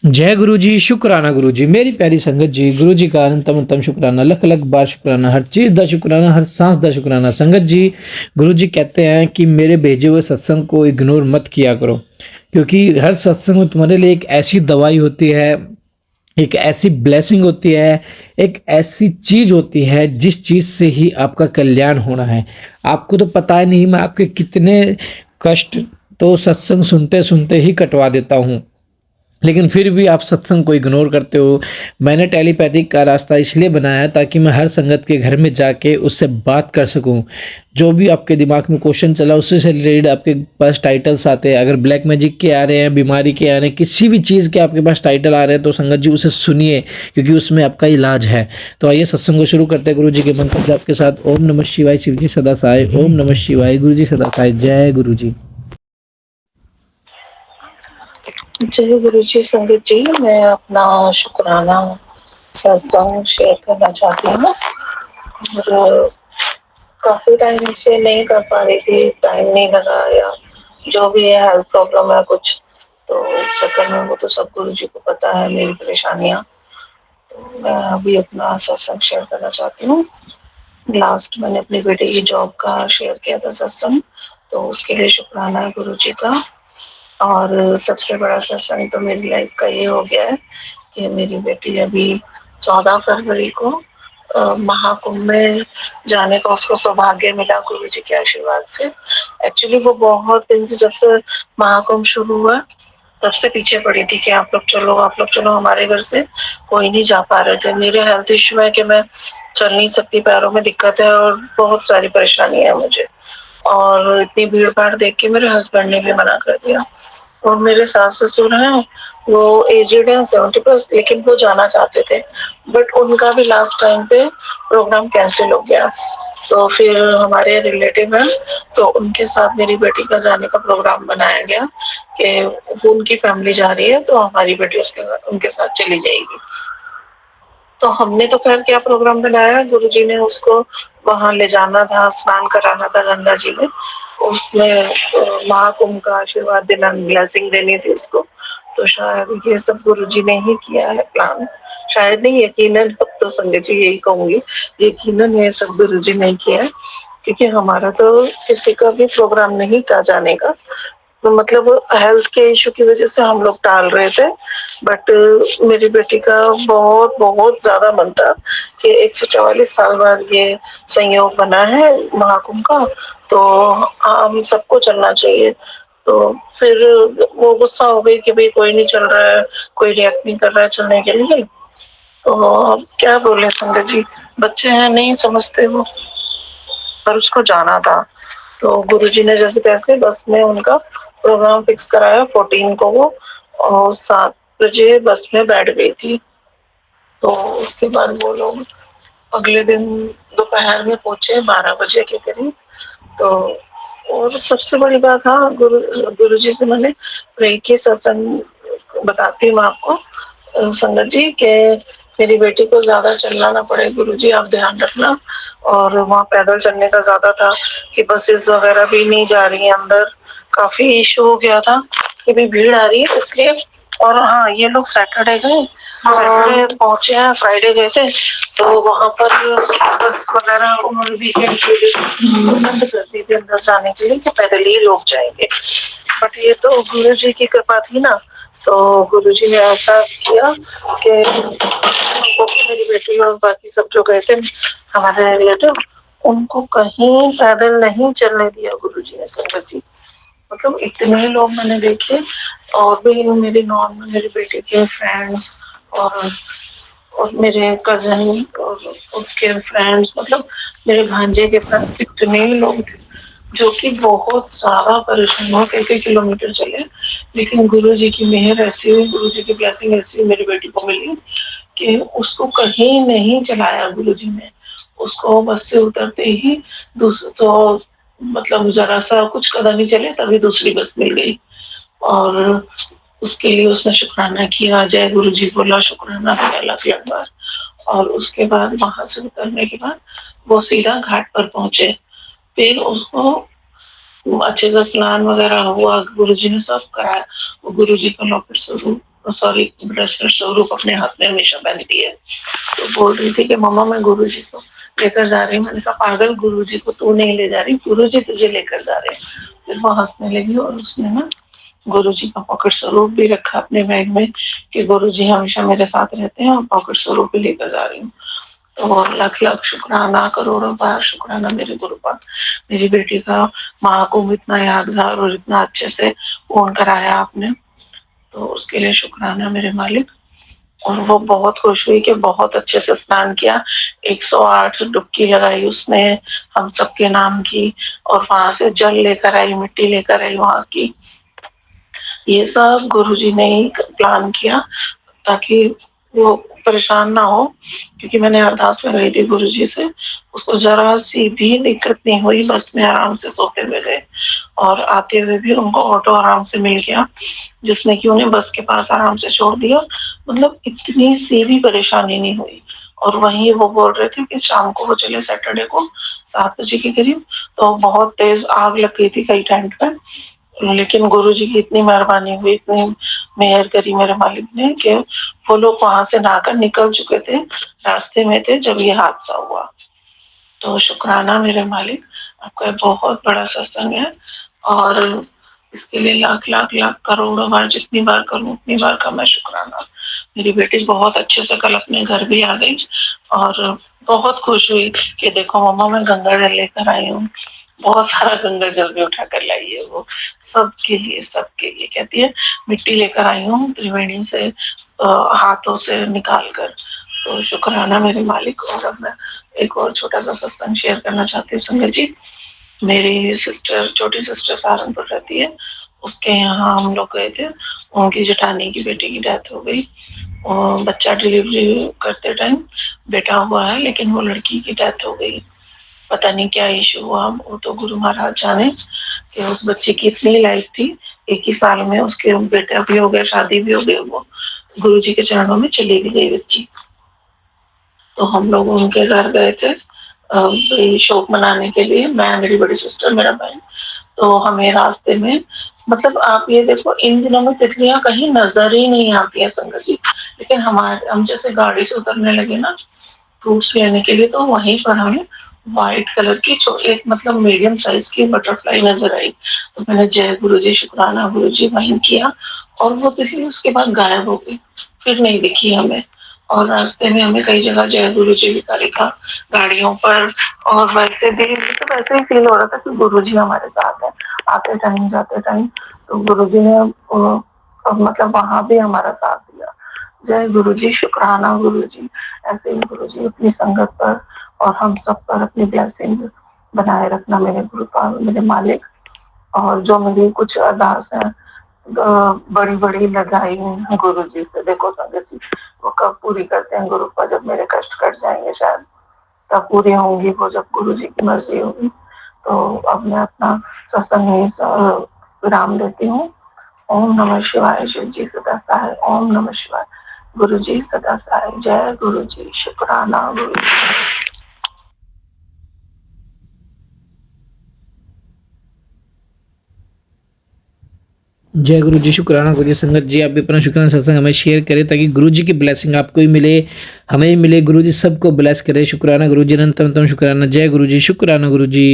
जय गुरु जी, शुकराना गुरु जी, मेरी प्यारी संगत जी, गुरु जी का अनंतम अनंतम शुकराना, लख लख बार शुकराना, हर चीज़ दा शुकराना, हर सांस दा शुकराना। संगत जी, गुरु जी कहते हैं कि मेरे भेजे हुए सत्संग को इग्नोर मत किया करो, क्योंकि हर सत्संग में तुम्हारे लिए एक ऐसी दवाई होती है, एक ऐसी ब्लेसिंग होती है, एक ऐसी चीज़ होती है जिस चीज़ से ही आपका कल्याण होना है। आपको तो पता ही नहीं मैं आपके कितने कष्ट तो सत्संग सुनते-सुनते ही कटवा देता हूँ। लेकिन फिर भी आप सत्संग को इग्नोर करते हो। मैंने टेलीपैथिक का रास्ता इसलिए बनाया है ताकि मैं हर संगत के घर में जाके उससे बात कर सकूँ। जो भी आपके दिमाग में क्वेश्चन चला उससे से रिलेटेड आपके पास टाइटल्स आते हैं। अगर ब्लैक मैजिक के आ रहे हैं, बीमारी के आ रहे हैं, किसी भी चीज़ के आपके पास टाइटल आ रहे हैं तो संगत जी उसे सुनिए, क्योंकि उसमें आपका इलाज है। तो आइए सत्संग को शुरू करते हैं गुरु जी के मंत्र जाप के साथ। ओम नमः शिवाय, शिव जी सदा सहाय। ओम नमः शिवाय, गुरु जी सदा सहाय। जय गुरु जी। जय गुरु जी। संगत जी, मैं अपना शुक्राना सत्संग शेयर करना चाहती हूँ। और काफी टाइम से नहीं कर पा रही थी, टाइम नहीं लगा या जो भी है हेल्थ प्रॉब्लम है कुछ, तो इस चक्कर में वो तो सब गुरु जी को पता है मेरी परेशानियाँ। तो मैं अभी अपना सत्संग शेयर करना चाहती हूँ। लास्ट मैंने अपनी बेटे की जॉब का शेयर किया था सत्संग, तो उसके लिए शुक्राना है गुरु जी का। और सबसे बड़ा सत्संग तो मेरी लाइफ का ये हो गया है कि मेरी बेटी अभी 14 फरवरी को महाकुंभ में जाने का उसको सौभाग्य मिला गुरु जी के आशीर्वाद से। एक्चुअली वो बहुत दिन से, जब से महाकुंभ शुरू हुआ तब से पीछे पड़ी थी कि आप लोग चलो, आप लोग चलो। हमारे घर से कोई नहीं जा पा रहे थे। मेरे हेल्थ इश्यू है कि मैं चल नहीं सकती, पैरों में दिक्कत है और बहुत सारी परेशानी है मुझे। और इतनी भीड़ भाड़ देख के मेरे हस्बैंड ने भी मना कर दिया। और मेरे सास ससुर हैं, वो एजेड हैं 70+, लेकिन वो जाना चाहते थे, बट उनका भी लास्ट टाइम पे प्रोग्राम कैंसिल हो गया। तो फिर हमारे रिलेटिव हैं, तो उनके साथ मेरी बेटी का जाने का प्रोग्राम बनाया गया कि वो उनकी फैमिली जा रही है तो हमारी बेटी उनके साथ चली जाएगी। तो हमने तो खैर क्या प्रोग्राम बनाया, गुरुजी ने उसको वहां ले जाना था, स्नान कराना था गंगा जी में। उसमें महाकुंभ का आशीर्वाद देना, ब्लेसिंग देनी थी उसको। तो शायद ये सब गुरुजी ने ही किया है प्लान। शायद नहीं, यकीनन, अब तो संगत जी यही कहूंगी, यकीनन ये सब गुरुजी ने किया है, क्योंकि हमारा तो किसी का भी प्रोग्राम नहीं था जाने का। तो मतलब हेल्थ के इशू की वजह से हम लोग टाल रहे थे। बट मेरी बेटी का बहुत बहुत ज्यादा मन था कि 144 साल बाद ये संयोग बना है महाकुंभ का, तो हम सबको चलना चाहिए। तो फिर वो गुस्सा हो गई कि भाई कोई नहीं चल रहा है, कोई रिएक्ट नहीं कर रहा है चलने के लिए। तो अब क्या बोले संगत जी, बच्चे हैं नहीं समझते वो, पर उसको जाना था। तो गुरुजी ने जैसे तैसे बस में उनका प्रोग्राम फिक्स कराया 14 को वो, और 7 बजे बस में बैठ गई थी। तो उसके बाद वो लोग अगले दिन दोपहर में पहुंचे 12 बजे के करीब। तो और सबसे बड़ी बात, हाँ, गुरुजी से मैंने प्रे की सत्संग बताती हूँ आपको संगत जी के मेरी बेटी को ज्यादा चलना ना पड़े, गुरुजी आप ध्यान रखना। और वहाँ पैदल चलने का ज्यादा था कि बसेस वगैरह भी नहीं जा रही है अंदर, काफी इशू हो गया था कि भी भीड़ आ रही है इसलिए। और हाँ, ये लोग सैटरडे गए, सैटरडे पहुंचे हैं, फ्राइडे गए थे। तो वहां पर बस वगैरह उन्होंने वीकेंड के लिए बंद कर दी थी अंदर जाने के लिए कि पैदल ही लोग जाएंगे। बट ये तो गुरु जी की कृपा थी ना। तो गुरु जी ने ऐसा किया कि मेरी बेटी और बाकी सब जो गए थे हमारे रिलेटिव, उनको कहीं पैदल नहीं चलने दिया गुरु जी ने संगत जी। मतलब इतने लोग मैंने देखे, और भी मेरी नॉन में मेरी बेटी के फ्रेंड्स और मेरे कजन और उसके फ्रेंड्स, मतलब मेरे भांजे के फ्रेंड्स, इतने लोग थे जो कि बहुत सारा परेशान हुआ, कई कई किलोमीटर चले। लेकिन गुरु जी की मेहर ऐसी हुई, गुरु जी की ब्लेसिंग ऐसी मेरी बेटी को मिली कि उसको कहीं नहीं चलाया गुरु जी ने। उसको बस से उतरते ही तो मतलब जरा सा कुछ कदम ही चले तभी दूसरी बस मिल गई। और उसके लिए उसने शुक्राना किया, जय गुरु जी बोला, शुक्राना किया अलग अलग बार। और उसके बाद वहां से उतरने के बाद वो सीधा घाट पर पहुंचे। फिर उसको अच्छे से स्नान वगैरह हुआ, गुरुजी ने सब कराया। गुरुजी का लॉकेट स्वरूप सॉरी ब्रेसलेट स्वरूप अपने हाथ में हमेशा पहनती है। तो बोल रही थी कि मम्मा मैं गुरुजी को लेकर जा रही हूँ। मैंने कहा पागल, गुरुजी को तू नहीं ले जा रही, गुरुजी तुझे लेकर जा रहे हैं। फिर वो हंसने लगी और उसने ना गुरुजी का पॉकेट स्वरूप भी रखा अपने बैग में कि गुरुजी हमेशा मेरे साथ रहते हैं और पॉकेट स्वरूप भी लेकर जा रही हूँ। तो लख लख शुक्राना, करोड़ों बार शुक्राना मेरे गुरु का, मेरी बेटी का माँ को इतना यादगार और इतना अच्छे से फोन कराया आपने, तो उसके लिए शुक्राना मेरे मालिक। और वो बहुत खुश हुई कि बहुत अच्छे से स्नान किया, 108 डुबकी लगाई उसने हम सबके नाम की, और वहां से जल लेकर आई, मिट्टी लेकर आई वहां की। ये सब गुरुजी ने ही प्लान किया ताकि वो परेशान ना हो, क्योंकि मैंने अरदास लगाई थी गुरुजी से, उसको जरा सी भी दिक्कत नहीं हुई, बस में आराम से सोते हुए गए और आते हुए भी उनको ऑटो आराम से मिल गया जिसने कि उन्हें बस के पास आराम से छोड़ दिया। मतलब इतनी सी भी परेशानी नहीं हुई। और वहीं वो बोल रहे थे कि शाम को वो चले सैटरडे को 7 बजे के करीब, तो बहुत तेज आग लग गई थी कई टेंट पे, लेकिन गुरुजी की इतनी मेहरबानी हुई, इतनी मेहर करी मेरे मालिक ने कि वो लोग वहां से नहाकर निकल चुके थे, रास्ते में थे जब ये हादसा हुआ। तो शुक्राना मेरे मालिक, आपका बहुत बड़ा सत्संग है और इसके लिए लाख लाख लाख करोड़ों बार, जितनी बार करूं उतनी बार का मैं शुक्राना। मेरी बेटी बहुत अच्छे से कल अपने घर भी आ गई और बहुत खुश हुई कि देखो मम्मा मैं गंगा जल लेकर आई हूँ। बहुत सारा गंगा जल भी उठा कर लाई है वो, सबके लिए कहती है मिट्टी लेकर आई हूँ त्रिवेणी से हाथों से निकाल कर। तो शुक्राना मेरे मालिक। और अब मैं एक और छोटा सा सत्संग शेयर करना चाहती हूँ संगत जी। मेरी सिस्टर, छोटी सिस्टर सहारनपुर रहती है, उसके यहाँ हम लोग गए थे, उनकी जेठानी की बेटी की डेथ हो गई और बच्चा डिलीवरी करते टाइम बेटा हुआ है, लेकिन वो लड़की की डेथ हो गई। पता नहीं क्या इशू हुआ, वो तो गुरु महाराज जाने कि उस बच्चे की इतनी लाइफ थी, एक ही साल में उसके बेटा भी हो गया, शादी भी हो गई, वो गुरु जी के चरणों में चली भी गई बच्ची। तो हम लोग उनके घर गए थे शोक मनाने के लिए, मैं, मेरी बड़ी सिस्टर, मेरा बहन। तो हमें रास्ते में, मतलब आप ये देखो इन दिनों में तितलियां कहीं नजर ही नहीं आती है संगत जी, लेकिन हम जैसे गाड़ी से उतरने लगे ना फ्रूट्स लेने के लिए, तो वहीं पर हमें व्हाइट कलर की एक मतलब मीडियम साइज की बटरफ्लाई नजर आई। तो मैंने जय गुरु जी, शुक्राना गुरु जी वहीं किया और वो तितली उसके बाद गायब हो गई, फिर नहीं दिखी हमें। और रास्ते में हमें कई जगह जय गुरु जी लिखा लिखा गाड़ियों पर, और वैसे भी तो वैसे ही फील हो रहा था कि गुरु जी हमारे साथ है आते टाइम जाते टाइम। तो गुरु जी ने मतलब वहां भी हमारा साथ दिया। जय गुरु जी, शुक्राना गुरु जी। ऐसे ही गुरु जी अपनी संगत पर और हम सब पर अपनी ब्लेसिंग्स बनाए रखना मेरे गुरुपाल, मेरे मालिक। और जो मेरी कुछ अरदास है बड़ी बड़ी लगाई गुरु जी से, देखो संगत जी वो कब पूरी करते हैं गुरुपा, जब मेरे कष्ट कट जाएंगे शायद तब पूरी होंगी वो, जब गुरु जी की मर्जी होगी। तो अब मैं अपना सत्संग में विराम देती हूँ। ओम नमः शिवाय, शिव जी सदा सहाय। ओम नमः शिवाय, गुरु जी सदा सहाय। जय गुरु जी, शुक्राना गुरु जी। जय गुरु जी, शुक्राना गुरु जी। संगत जी आप भी अपना शुक्राना सत्संग हमें शेयर करें ताकि गुरु जी की ब्लेसिंग आपको ही मिले, हमें ही मिले, गुरु जी सबको ब्लेस करे। शुक्राना गुरु जी, अनंतम शुक्राना। जय गुरु जी, शुक्राना गुरु जी।